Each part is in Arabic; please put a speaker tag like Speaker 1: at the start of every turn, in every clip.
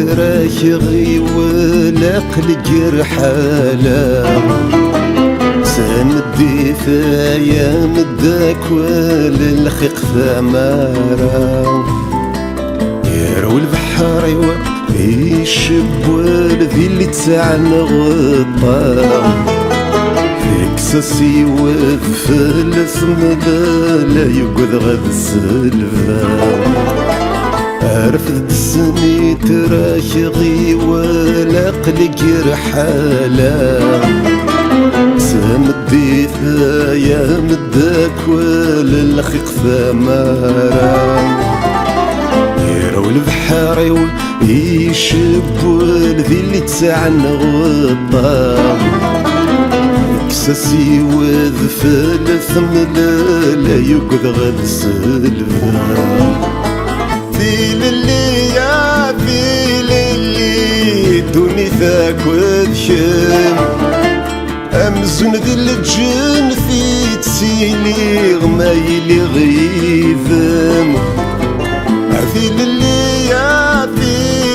Speaker 1: تراكي ولا قلق رحالة سندي فيا مداك وللخيق ثمارة يروي البحر يشب والذي اللي تسعن غطا كساسي وفل ثمدا لا يقعد غد السلفا عرفت السني تراكي ولا قلق رحالة سمدي يا مداك وللخيق ثمارة يروي البحر يشب والذي اللي تسعن غطا كساسي وذفل ثملا لا يقعد غد السلفا في للي دوني ذاك وذشم أمزون ذي الجن في تسيلي غمايلي غيثم في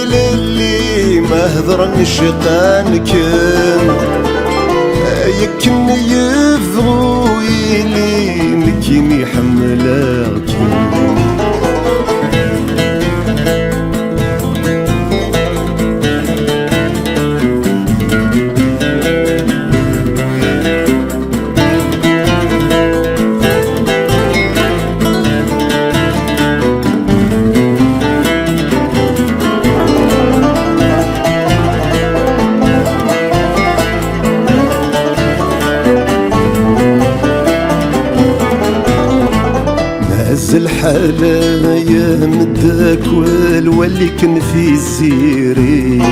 Speaker 1: للي ما هضرن الشيطان كان يكن يفغو يلي نكيني حملاك الحالة يا مداك والولي كان في زيري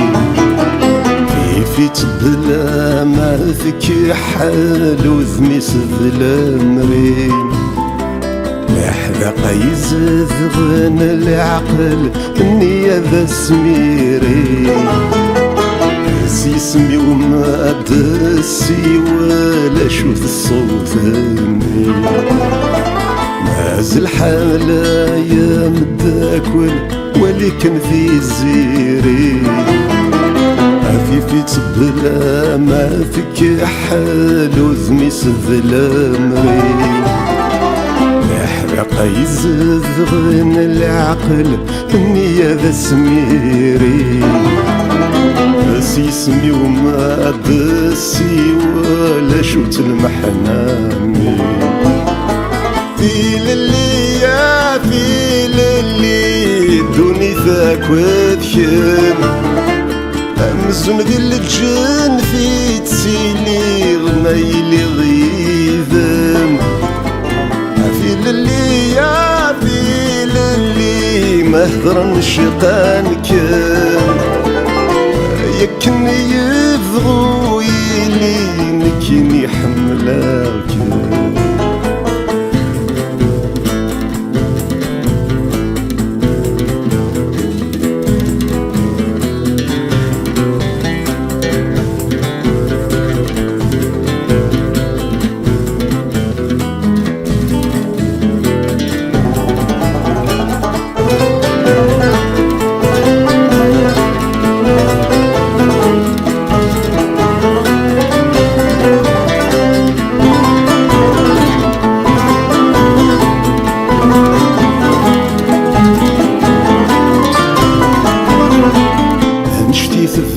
Speaker 1: كيفي تبلا ما فيك حال وذميس ظلامري لحظة يزاد غنى العقل النية ذا سميري سيسمي وما دسي ولا شوف الصوت امي مازال حالة يا مداك واللي كان في زيري عفيفي تبلا ما فيك حال وذميس ظلامري يحرق يزاد غنى العقل النية ذا سميري بس يسمي وما دسي ولا شوت المحنامي في للي دوني ذاك وذشم أمزون ذي الجن في تسيلي غمايلي غيثم في للي ما هضرن الشيطان كان يكن يفغو يلي نكيني حملاك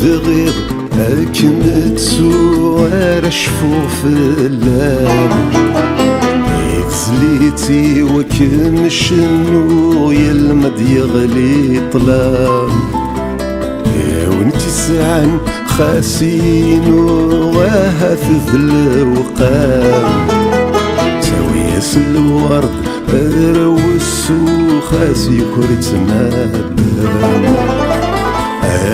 Speaker 1: الذغير هاكم تسوار شفوف اللام يتزليتي وكم الشنو يلمد يغلي طلام وانتي سعن خاسين وهاث الوقام سويس الورد روسو خاسي كرتنا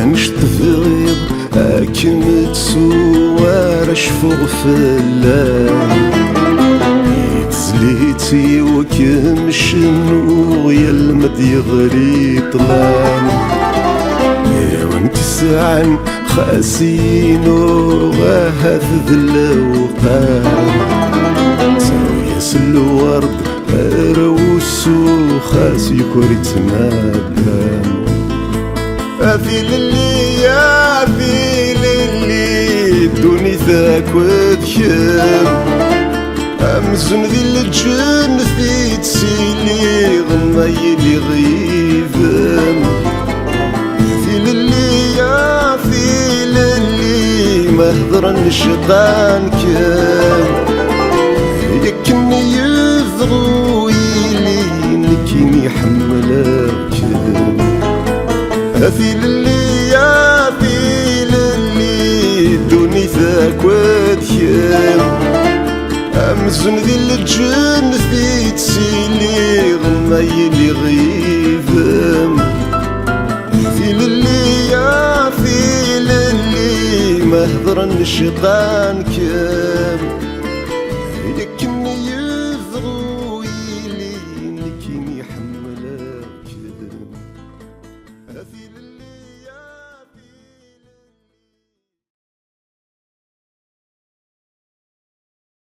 Speaker 1: انشت في غيب هاكم تسوار شفوق في اللام يتزليتي وكم الشنو يلمد يغلي طلام وانت سعن خاسين وهاث الوقام سويس الورد روسو خاسي كرتنا في الليل في للي دوني ذاك وذكم أمزن ذي الجن في تسيلي غمي لي غيبم في للي يا في للي مهضر الشيطان كان يكني يذغو يلي نكيني حملك في للي يا في للي دوني ذاك وذكم أمزن ذي الجن في تسيلي غمي لي غيبم في للي يا في للي مهضر الشيطان كان